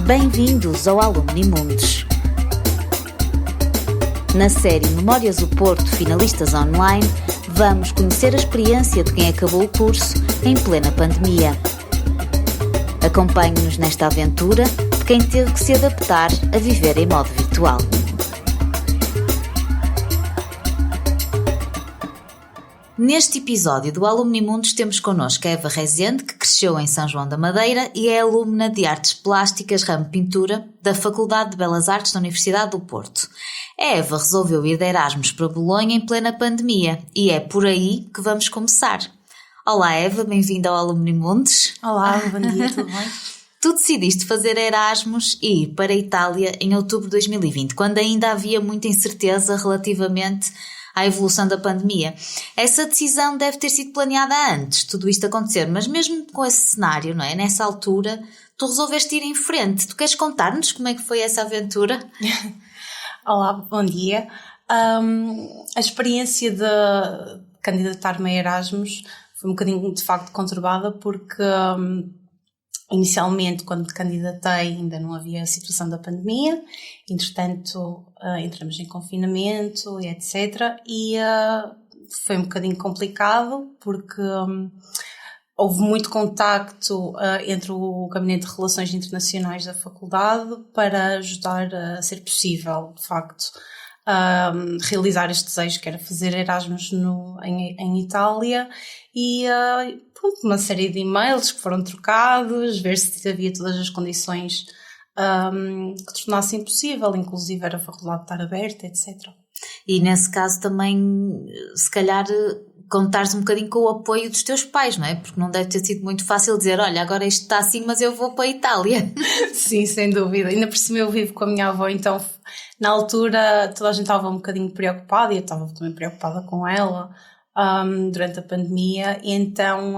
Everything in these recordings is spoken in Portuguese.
Bem-vindos ao Alumni Mundos. Na série Memórias do Porto Finalistas Online, vamos conhecer a experiência de quem acabou o curso em plena pandemia. Acompanhe-nos nesta aventura de quem teve que se adaptar a viver em modo virtual. Neste episódio do Alumni Mundos temos connosco a Eva Rezende, que cresceu em São João da Madeira e é alumna de Artes Plásticas, ramo Pintura, da Faculdade de Belas Artes da Universidade do Porto. A Eva resolveu ir de Erasmus para Bolonha em plena pandemia e é por aí que vamos começar. Olá Eva, bem-vinda ao Alumni Mundos. Olá, bom dia, tudo bem? Tu decidiste fazer Erasmus e ir para a Itália em outubro de 2020, quando ainda havia muita incerteza relativamente à evolução da pandemia. Essa decisão deve ter sido planeada antes de tudo isto acontecer, mas mesmo com esse cenário, não é? Nessa altura, tu resolveste ir em frente. Tu queres contar-nos como é que foi essa aventura? Olá, bom dia. A experiência de candidatar-me a Erasmus foi um bocadinho, de facto, conturbada porque inicialmente, quando me candidatei, ainda não havia a situação da pandemia. Entretanto, entramos em confinamento e etc. E foi um bocadinho complicado porque houve muito contacto entre o Gabinete de Relações Internacionais da faculdade para ajudar a ser possível, de facto, realizar este desejo, que era fazer Erasmus em Itália, e uma série de e-mails que foram trocados, ver se havia todas as condições que tornassem possível, inclusive era a faculdade estar aberta, etc. E nesse caso também, se calhar, contares um bocadinho com o apoio dos teus pais, não é? Porque não deve ter sido muito fácil dizer, olha, agora isto está assim, mas eu vou para a Itália. Sim, sem dúvida. Ainda por cima eu vivo com a minha avó, então na altura toda a gente estava um bocadinho preocupada e eu estava também preocupada com ela durante a pandemia, e então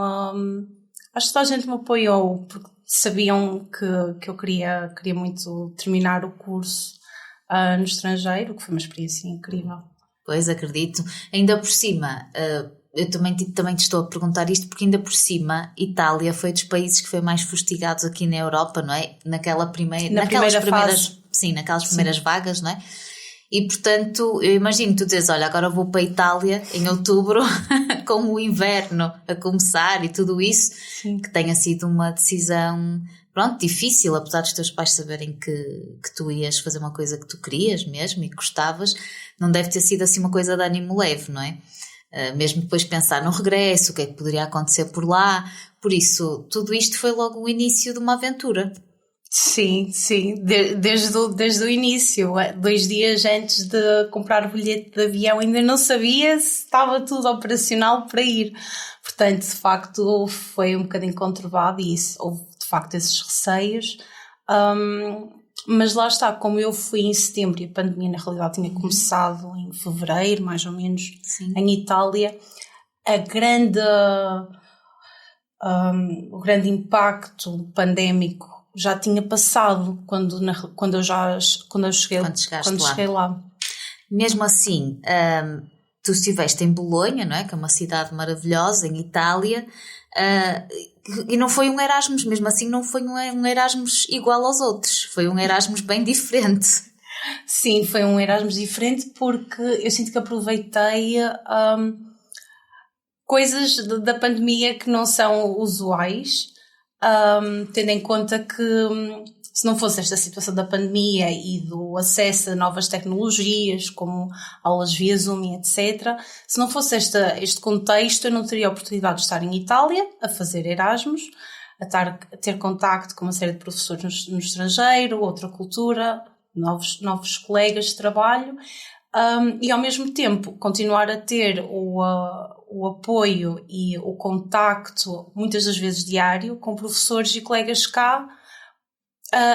acho que toda a gente me apoiou porque sabiam que eu queria muito terminar o curso no estrangeiro, que foi uma experiência incrível. Pois, acredito. Ainda por cima, eu também te estou a perguntar isto porque ainda por cima, Itália foi dos países que foi mais fustigados aqui na Europa, não é? Naquelas primeiras vagas, não é? E portanto, eu imagino tu dizes, olha, agora vou para a Itália em outubro, com o inverno a começar e tudo isso. Sim. Que tenha sido uma decisão, pronto, difícil, apesar dos teus pais saberem que tu ias fazer uma coisa que tu querias mesmo e que gostavas, não deve ter sido assim uma coisa de ânimo leve, não é? Mesmo depois pensar no regresso, o que é que poderia acontecer por lá, por isso, tudo isto foi logo o início de uma aventura. Sim, desde o início, 2 dias antes de comprar o bilhete de avião ainda não sabia se estava tudo operacional para ir, portanto de facto foi um bocadinho conturbado e houve de facto esses receios, mas lá está, como eu fui em setembro e a pandemia na realidade tinha começado em fevereiro mais ou menos. Sim. Em Itália, o grande impacto pandémico já tinha passado quando eu cheguei lá. Mesmo assim, tu estiveste em Bolonha, não é? Que é uma cidade maravilhosa, em Itália, e não foi um Erasmus, mesmo assim não foi um Erasmus igual aos outros, foi um Erasmus bem diferente. Sim, foi um Erasmus diferente porque eu sinto que aproveitei coisas da pandemia que não são usuais, tendo em conta que se não fosse esta situação da pandemia e do acesso a novas tecnologias como aulas via Zoom e etc, se não fosse este contexto eu não teria a oportunidade de estar em Itália a fazer Erasmus, a ter contacto com uma série de professores no estrangeiro, outra cultura, novos colegas de trabalho, e ao mesmo tempo continuar a ter o apoio e o contacto, muitas das vezes diário, com professores e colegas cá,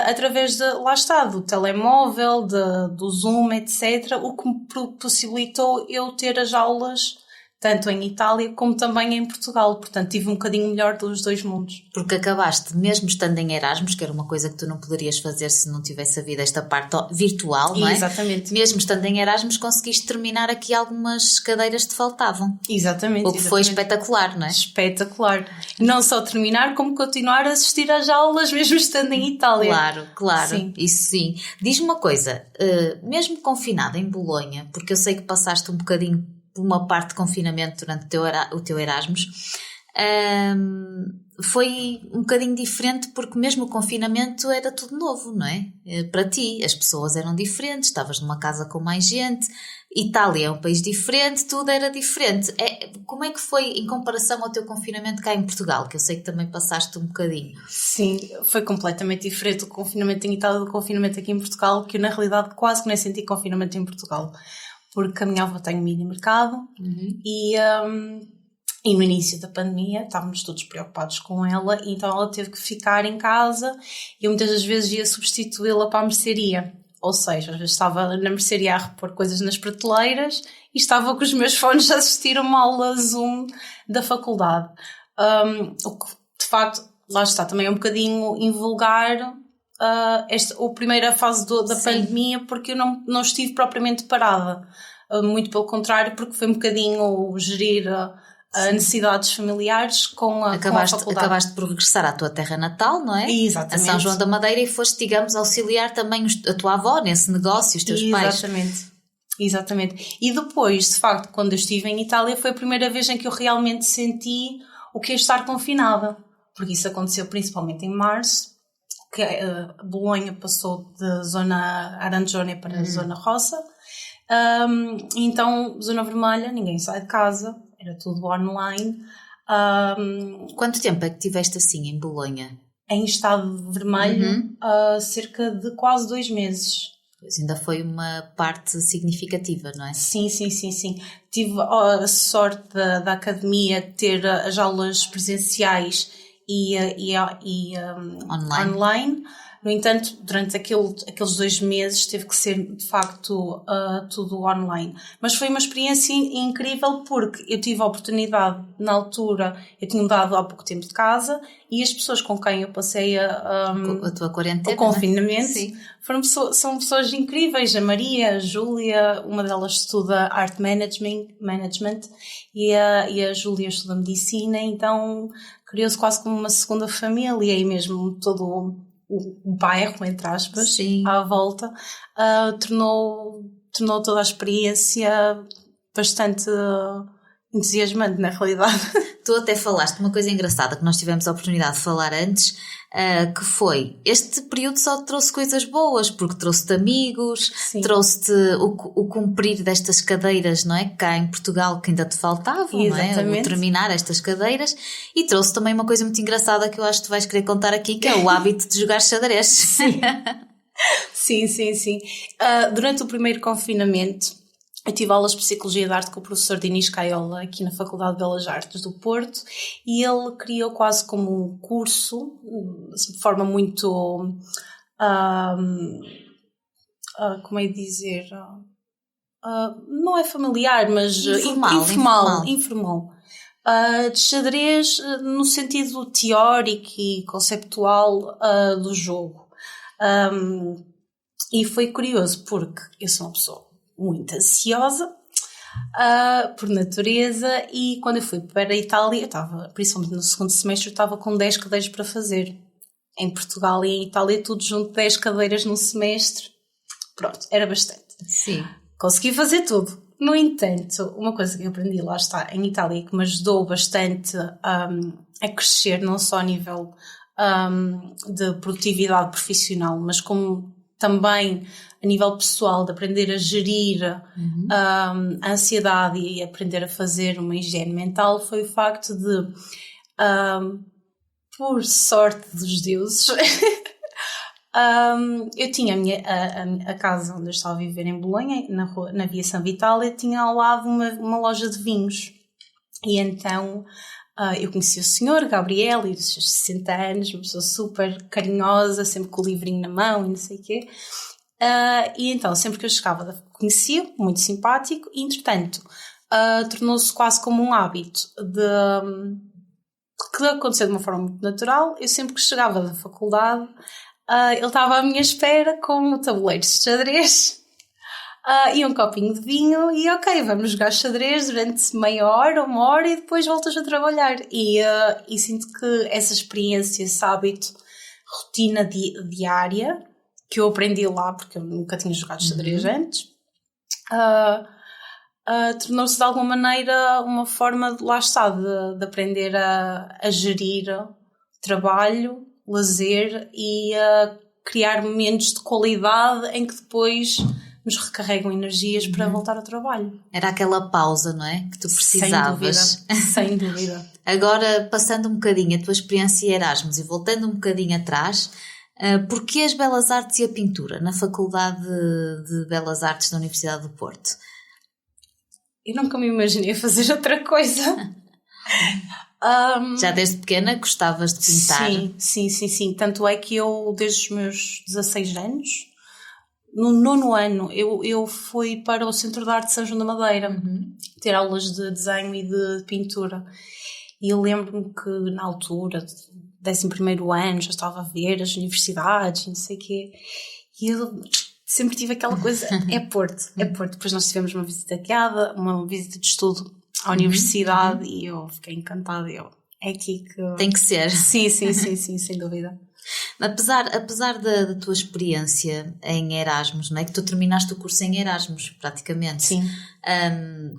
através do telemóvel, do Zoom, etc., o que me possibilitou eu ter as aulas tanto em Itália como também em Portugal. Portanto, tive um bocadinho melhor dos dois mundos. Porque acabaste, mesmo estando em Erasmus, que era uma coisa que tu não poderias fazer se não tivesse havido esta parte virtual, não é? Exatamente. Mesmo estando em Erasmus, conseguiste terminar aqui algumas cadeiras que te faltavam. Exatamente. O que foi espetacular, não é? Espetacular. Não só terminar, como continuar a assistir às aulas, mesmo estando em Itália. Claro. Sim. Isso sim. Diz-me uma coisa, mesmo confinada em Bolonha, porque eu sei que passaste um bocadinho por uma parte de confinamento durante o teu Erasmus, foi um bocadinho diferente porque mesmo o confinamento era tudo novo, não é? Para ti, as pessoas eram diferentes, estavas numa casa com mais gente, Itália é um país diferente, tudo era diferente. Como é que foi em comparação ao teu confinamento cá em Portugal, que eu sei que também passaste um bocadinho? Sim, foi completamente diferente o confinamento em Itália do confinamento aqui em Portugal, que eu na realidade quase que nem senti confinamento em Portugal, porque a minha avó tem um mini mercado e no início da pandemia estávamos todos preocupados com ela, então ela teve que ficar em casa e eu muitas das vezes ia substituí-la para a mercearia. Ou seja, às vezes estava na mercearia a repor coisas nas prateleiras e estava com os meus fones a assistir a uma aula Zoom da faculdade. O que, de facto, lá está, também é um bocadinho invulgar a primeira fase da pandemia, porque eu não estive propriamente parada. Muito pelo contrário, porque foi um bocadinho gerir necessidades familiares com a faculdade. Acabaste por regressar à tua terra natal, não é? Exatamente. A São João da Madeira, e foste, digamos, auxiliar também a tua avó nesse negócio, os teus pais. Exatamente. E depois, de facto, quando eu estive em Itália, foi a primeira vez em que eu realmente senti o que é estar confinada. Porque isso aconteceu principalmente em março, que Bolonha passou de zona arancione para a zona rosa. Então, zona vermelha, ninguém sai de casa. Era tudo online. Quanto tempo é que tiveste assim em Bolonha? Em estado vermelho, cerca de quase 2 meses. Pois ainda foi uma parte significativa, não é? Sim. Tive a sorte da academia ter as aulas presenciais e online. No entanto, durante aqueles 2 meses teve que ser, de facto, tudo online. Mas foi uma experiência incrível porque eu tive a oportunidade, na altura, eu tinha mudado há pouco tempo de casa e as pessoas com quem eu passei a tua quarentena, o confinamento são pessoas incríveis. A Maria, a Júlia, uma delas estuda Art Management e a Júlia estuda Medicina, então criou-se quase como uma segunda família e mesmo todo o bairro, entre aspas, à volta, tornou toda a experiência bastante entusiasmante, na realidade. Tu até falaste uma coisa engraçada que nós tivemos a oportunidade de falar antes, que foi, este período só te trouxe coisas boas, porque trouxe-te amigos, trouxe-te o cumprir destas cadeiras, não é? Cá em Portugal que ainda te faltavam, não é? O terminar estas cadeiras, e trouxe também uma coisa muito engraçada que eu acho que tu vais querer contar aqui, que é o hábito de jogar xadrez. Sim. Durante o primeiro confinamento, eu tive aulas de Psicologia da Arte com o professor Dinis Caiola aqui na Faculdade de Belas Artes do Porto, e ele criou quase como um curso, de forma muito, como é dizer, não é familiar, mas informal. De xadrez no sentido teórico e conceptual do jogo. E foi curioso porque eu sou uma pessoa muito ansiosa por natureza, e quando eu fui para a Itália, eu estava, principalmente no segundo semestre, eu estava com 10 cadeiras para fazer. Em Portugal e em Itália tudo junto, 10 cadeiras num semestre, pronto, era bastante. Sim. Consegui fazer tudo. No entanto, uma coisa que eu aprendi, lá está, em Itália, e que me ajudou bastante a crescer, não só a nível de produtividade profissional, mas como também a nível pessoal, de aprender a gerir a ansiedade e aprender a fazer uma higiene mental, foi o facto de, por sorte dos deuses, eu tinha a casa onde eu estava a viver em Bolonha, na Via São Vitória, tinha ao lado uma loja de vinhos. E então eu conheci o senhor Gabriel, e dos seus 60 anos, uma pessoa super carinhosa, sempre com o livrinho na mão e não sei o quê. E então, sempre que eu chegava, conhecia, muito simpático, e entretanto, tornou-se quase como um hábito que aconteceu de uma forma muito natural. Eu sempre que chegava da faculdade, ele estava à minha espera com tabuleiros de xadrez e um copinho de vinho e ok, vamos jogar xadrez durante meia hora, uma hora e depois voltas a trabalhar. E sinto que essa experiência, esse hábito, rotina diária, que eu aprendi lá porque eu nunca tinha jogado xadrez antes, tornou-se de alguma maneira uma forma, lá está, de aprender a gerir trabalho, lazer e a criar momentos de qualidade em que depois nos recarregam energias para voltar ao trabalho. Era aquela pausa, não é? Que tu precisavas. Sem dúvida. Agora, passando um bocadinho a tua experiência em Erasmus e voltando um bocadinho atrás, porquê as Belas Artes e a pintura na Faculdade de Belas Artes da Universidade do Porto? Eu nunca me imaginei fazer outra coisa. Já desde pequena gostavas de pintar? Sim. Tanto é que eu, desde os meus 16 anos, no 9º ano, eu fui para o Centro de Arte de São João da Madeira ter aulas de desenho e de pintura. E eu lembro-me que na altura, 11º ano, já estava a ver as universidades, não sei o quê, e eu sempre tive aquela coisa, é Porto. Depois nós tivemos uma visita guiada, uma visita de estudo à universidade e eu fiquei encantada. É aqui que... Tem que ser. Sim, sem dúvida. Apesar da tua experiência em Erasmus, não é? Que tu terminaste o curso em Erasmus, praticamente. Sim.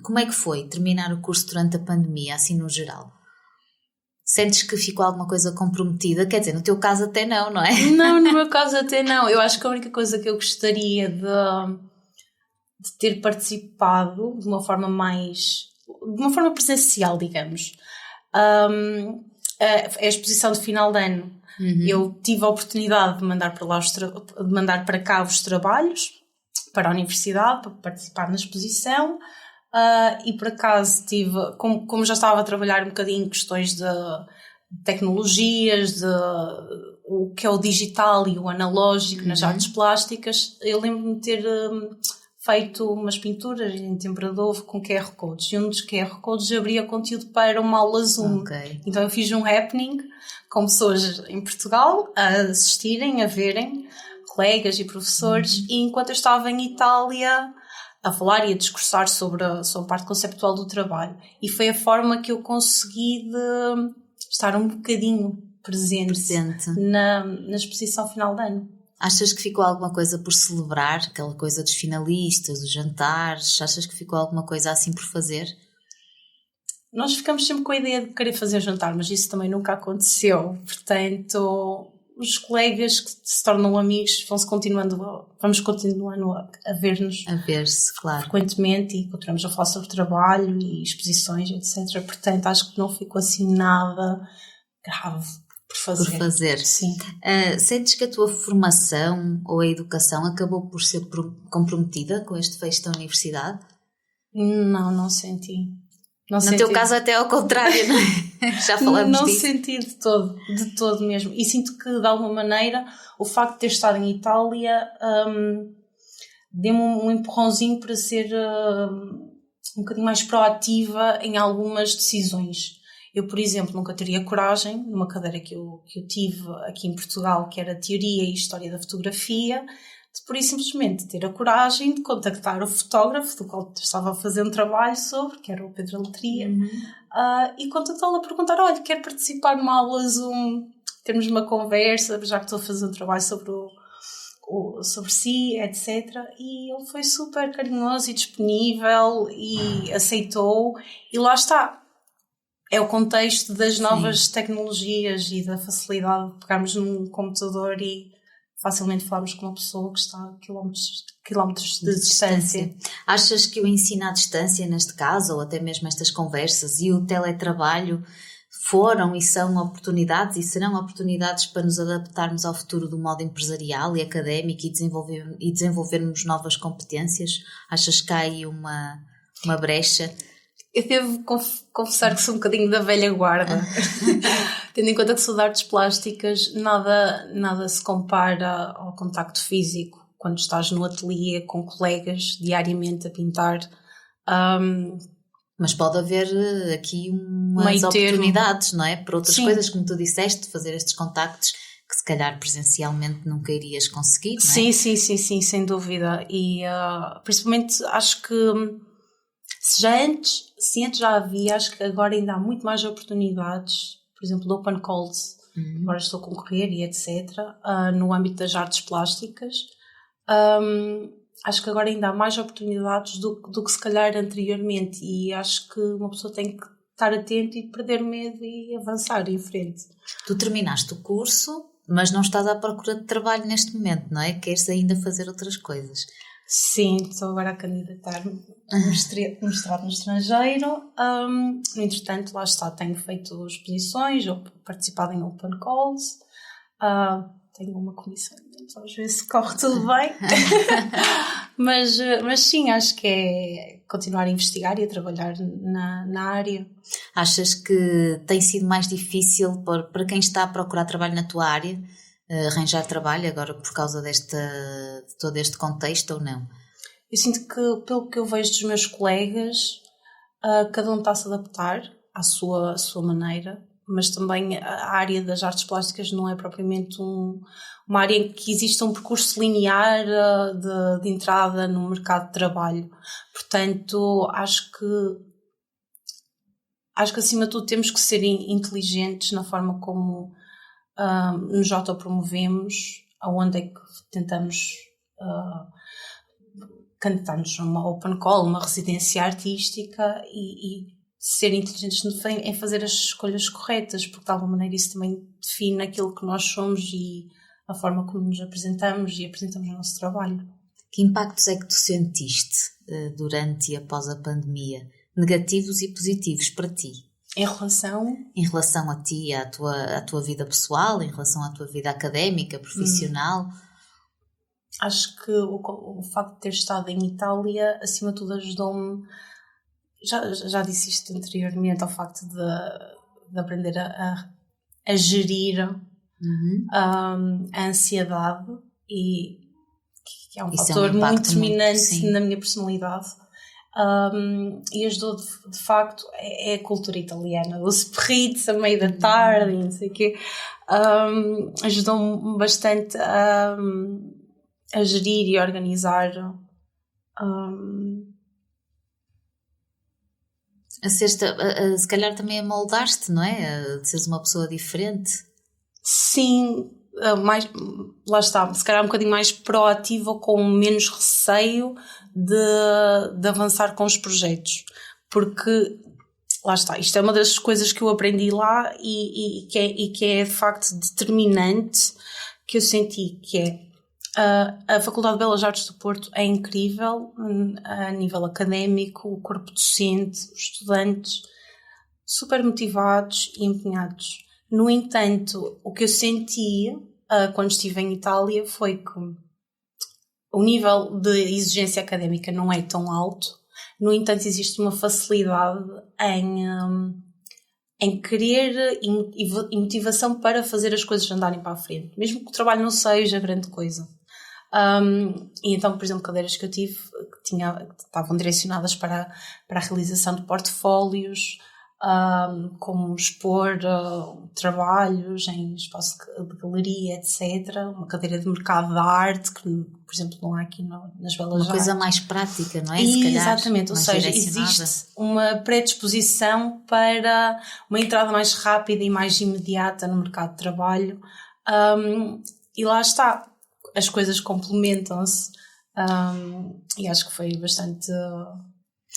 Como é que foi terminar o curso durante a pandemia, assim no geral? Sentes que ficou alguma coisa comprometida? Quer dizer, no teu caso até não é? Não, no meu caso até não. Eu acho que a única coisa que eu gostaria de ter participado de uma forma presencial, digamos, é a exposição de final de ano. Eu tive a oportunidade de mandar para cá os trabalhos para a universidade, para participar na exposição. E por acaso tive, como já estava a trabalhar um bocadinho em questões de tecnologias, o que é o digital e o analógico nas artes plásticas, eu lembro-me de ter feito umas pinturas em temperador com QR Codes, e um dos QR Codes abria conteúdo para uma aula Zoom. Então eu fiz um happening com pessoas em Portugal a assistirem, a verem, colegas e professores, e enquanto eu estava em Itália a falar e a discursar sobre a parte conceptual do trabalho. E foi a forma que eu consegui de estar um bocadinho presente. Na exposição final de ano. Achas que ficou alguma coisa por celebrar? Aquela coisa dos finalistas, dos jantares? Achas que ficou alguma coisa assim por fazer? Nós ficamos sempre com a ideia de querer fazer jantar, mas isso também nunca aconteceu. Portanto, os colegas que se tornam amigos vamos continuando a ver-nos. A ver-se, claro. Frequentemente, e continuamos a falar sobre trabalho e exposições, etc. Portanto, acho que não ficou assim nada grave por fazer. Sim. Sentes que a tua formação ou a educação acabou por ser comprometida com este fecho da universidade? Não senti. No teu caso até ao contrário, não é? Já falamos disso. Não senti de todo mesmo. E sinto que, de alguma maneira, o facto de ter estado em Itália deu-me um empurrãozinho para ser um bocadinho mais proativa em algumas decisões. Eu, por exemplo, nunca teria coragem, numa cadeira que eu tive aqui em Portugal, que era Teoria e História da Fotografia, de por isso simplesmente ter a coragem de contactar o fotógrafo do qual estava a fazer um trabalho sobre, que era o Pedro Letria, e contactá-lo a perguntar, olha, quero participar numa aula Zoom, termos uma conversa, já que estou a fazer um trabalho sobre si, etc. E ele foi super carinhoso e disponível e aceitou, e lá está. É o contexto das novas tecnologias e da facilidade de pegarmos num computador e facilmente falarmos com uma pessoa que está a quilómetros de distância. Achas que o ensino à distância, neste caso, ou até mesmo estas conversas e o teletrabalho foram e são oportunidades e serão oportunidades para nos adaptarmos ao futuro do modo empresarial e académico e desenvolvermos novas competências? Achas que há aí uma brecha? Eu devo confessar que sou um bocadinho da velha guarda. Tendo em conta que sou de artes plásticas, nada se compara ao contacto físico quando estás no ateliê com colegas diariamente a pintar. Mas pode haver aqui umas oportunidades, não é? Para outras coisas, como tu disseste, fazer estes contactos que se calhar presencialmente nunca irias conseguir, não é? Sim, sem dúvida. E principalmente acho que se antes já havia, acho que agora ainda há muito mais oportunidades, por exemplo, de open calls, agora estou a concorrer e etc., no âmbito das artes plásticas. Acho que agora ainda há mais oportunidades do que se calhar anteriormente, e acho que uma pessoa tem que estar atenta e perder medo e avançar em frente. Tu terminaste o curso, mas não estás à procura de trabalho neste momento, não é? Queres ainda fazer outras coisas? Sim, estou agora a candidatar-me a mestrado no estrangeiro. No entretanto, lá está, tenho feito exposições, ou participado em open calls. Tenho uma comissão, então às vezes corre tudo bem. mas sim, acho que é continuar a investigar e a trabalhar na área. Achas que tem sido mais difícil para quem está a procurar trabalho na tua área, arranjar trabalho agora por causa de todo este contexto ou não? Eu sinto que, pelo que eu vejo dos meus colegas, cada um está a se adaptar à sua maneira, mas também a área das artes plásticas não é propriamente uma área em que exista um percurso linear de entrada no mercado de trabalho. Portanto, acho que acima de tudo temos que ser inteligentes na forma como nos autopromovemos, aonde é que tentamos candidatar-nos a uma open call, uma residência artística e ser inteligentes em fazer as escolhas corretas, porque de alguma maneira isso também define aquilo que nós somos e a forma como nos apresentamos e apresentamos o nosso trabalho. Que impactos é que tu sentiste durante e após a pandemia? Negativos e positivos para ti? Em relação a ti, à tua vida pessoal, em relação à tua vida académica, profissional? Acho que o facto de ter estado em Itália, acima de tudo, ajudou-me. Já disse isto anteriormente, ao facto de aprender a gerir a ansiedade, e que é um fator muito determinante na minha personalidade. E ajudou de facto é a cultura italiana, o spritz a meio da tarde e não sei o quê, ajudou-me bastante a gerir e organizar, se calhar também a moldar-te, não é? De seres uma pessoa diferente. Sim, lá está, se calhar um bocadinho mais proativa, com menos receio de avançar com os projetos, porque lá está, isto é uma das coisas que eu aprendi lá e que é de facto determinante, que eu senti, que é a Faculdade de Belas Artes do Porto é incrível a nível académico, o corpo docente, os estudantes super motivados e empenhados. No entanto, o que eu senti quando estive em Itália foi que o nível de exigência académica não é tão alto. No entanto, existe uma facilidade em querer e motivação para fazer as coisas andarem para a frente, mesmo que o trabalho não seja grande coisa. E então, por exemplo, cadeiras que eu tive que estavam direcionadas para a realização de portfólios, como expor trabalhos em espaço de galeria, etc. Uma cadeira de mercado da arte, que, por exemplo, não há aqui nas Belas Artes. Uma coisa mais prática, não é? Se calhar, exatamente, ou seja, existe uma predisposição para uma entrada mais rápida e mais imediata no mercado de trabalho, e lá está, as coisas complementam-se, e acho que foi bastante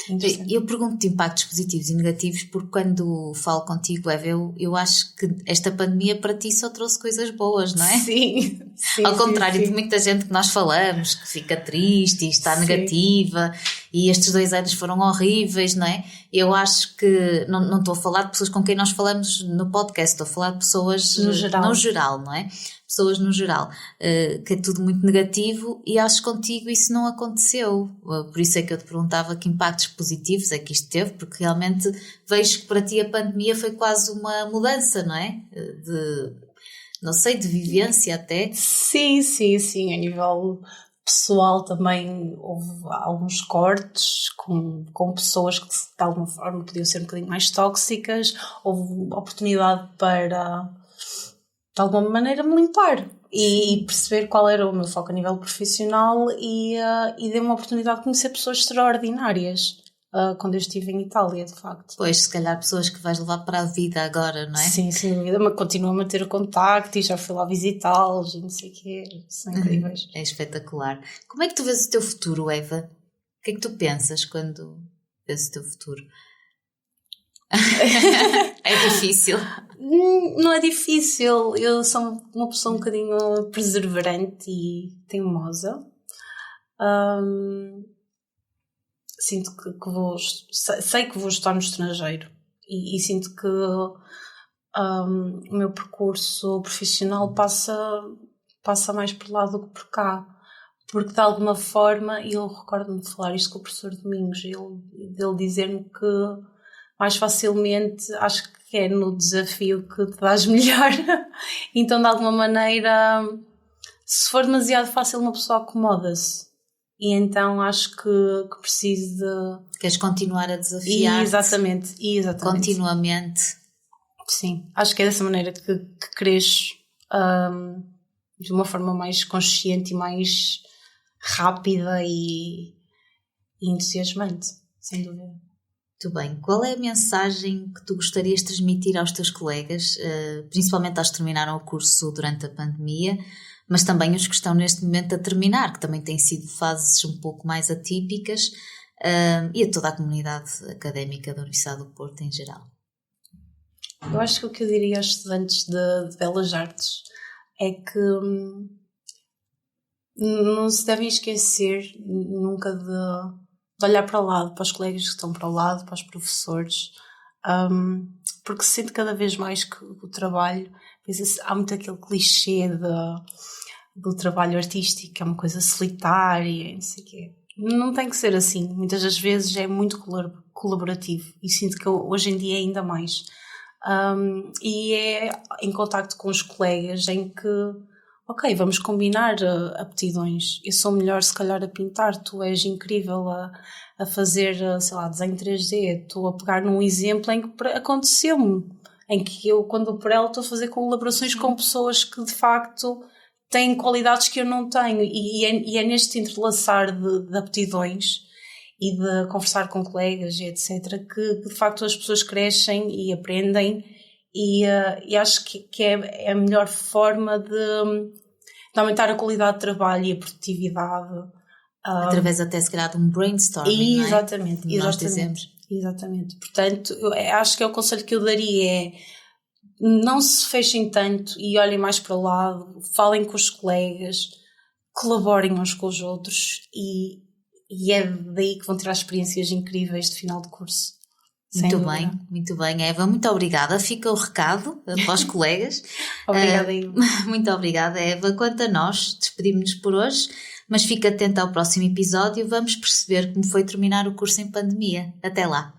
interessante. Eu pergunto-te impactos positivos e negativos porque quando falo contigo, Eva, eu acho que esta pandemia para ti só trouxe coisas boas, não é? Sim. Ao contrário de muita gente que nós falamos, que fica triste e está negativa e estes 2 anos foram horríveis, não é? Eu acho que, não estou a falar de pessoas com quem nós falamos no podcast, estou a falar de pessoas no geral, não é? Pessoas no geral, que é tudo muito negativo, e acho que contigo isso não aconteceu. Por isso é que eu te perguntava que impactos positivos é que isto teve, porque realmente vejo que para ti a pandemia foi quase uma mudança, não é? De vivência até. Sim, a nível pessoal também houve alguns cortes com pessoas que de alguma forma podiam ser um bocadinho mais tóxicas, houve oportunidade para de alguma maneira me limpar e perceber qual era o meu foco a nível profissional e dei-me uma oportunidade de conhecer pessoas extraordinárias quando eu estive em Itália, de facto. Pois, se calhar pessoas que vais levar para a vida agora, não é? Sim, sem dúvida, mas continuo a manter o contacto e já fui lá visitá-los e não sei o quê, são incríveis. É espetacular. Como é que tu vês o teu futuro, Eva? O que é que tu pensas quando vês o teu futuro? É difícil? Não é difícil, eu sou uma pessoa um bocadinho perseverante e teimosa. Sinto que sei que vou estar no estrangeiro e sinto que o meu percurso profissional passa mais por lá do que por cá, porque de alguma forma, e eu recordo-me de falar isto com o professor Domingos, dele dizer-me que mais facilmente acho que é no desafio que te dás melhor. Então de alguma maneira, se for demasiado fácil, uma pessoa acomoda-se. E então acho que preciso de... Queres continuar a desafiar-te? Exatamente. Continuamente. Sim, acho que é dessa maneira que cresço de uma forma mais consciente e mais rápida e entusiasmante, sem dúvida. Muito bem. Qual é a mensagem que tu gostarias de transmitir aos teus colegas, principalmente aos que terminaram o curso durante a pandemia, mas também os que estão neste momento a terminar, que também têm sido fases um pouco mais atípicas, e a toda a comunidade académica da Universidade do Porto em geral? Eu acho que o que eu diria aos estudantes de Belas Artes é que não se devem esquecer nunca de olhar para o lado, para os colegas que estão para o lado, para os professores, porque se sente cada vez mais que o trabalho, há muito aquele clichê do trabalho artístico, que é uma coisa solitária, não sei o quê. Não tem que ser assim, muitas das vezes é muito colaborativo e sinto que hoje em dia é ainda mais. E é em contacto com os colegas em que ok, vamos combinar aptidões. Eu sou melhor se calhar a pintar, tu és incrível a fazer, sei lá, desenho 3D. Estou a pegar num exemplo em que aconteceu-me, em que eu, quando por ela, estou a fazer colaborações com pessoas que de facto têm qualidades que eu não tenho. E é neste entrelaçar de aptidões e de conversar com colegas e etc. que de facto as pessoas crescem e aprendem. E acho que é a melhor forma de aumentar a qualidade de trabalho e a produtividade. Através até se calhar de um brainstorming, exatamente, não é? Nós dizemos. Exatamente. Portanto, acho que é o conselho que eu daria é não se fechem tanto e olhem mais para o lado, falem com os colegas, colaborem uns com os outros e é daí que vão tirar experiências incríveis de final de curso. Muito bem, Eva, muito obrigada. Fica o recado para os colegas. Obrigada, Eva. Muito obrigada, Eva. Quanto a nós, despedimos-nos por hoje, mas fica atenta ao próximo episódio, vamos perceber como foi terminar o curso em pandemia. Até lá!